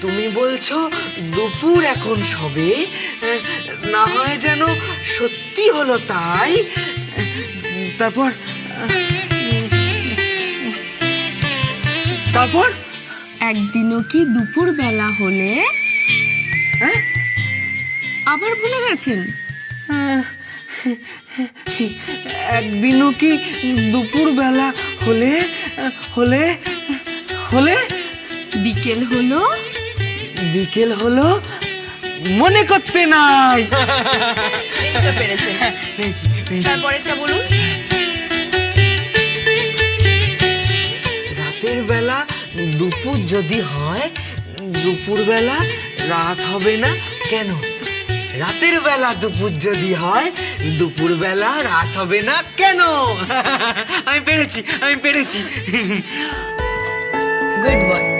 তুমি বলছো দুপুর এখন সবে, না হয় যেন সত্যি হলো তাই। তারপর তারপর একদিনও কি দুপুর বেলা হলে হ্যাঁ আবার ভুলে গেছেন? একদিনও কি দুপুর বেলা হলে হলে হলে বিকেল হলো বিকেল হলো মনে করতে নাই। এই তো পেরেছেন। পেয়েছি, পেয়েছি। তারপরেরটা বলুন। রাতের বেলা দুপুর যদি হয়, দুপুর বেলা রাত হবে না কেন? রাতের বেলা দুপুর যদি হয়, দুপুর বেলা রাত হবে না কেন? আমি পেরেছি, আমি পেরেছি। Good boy.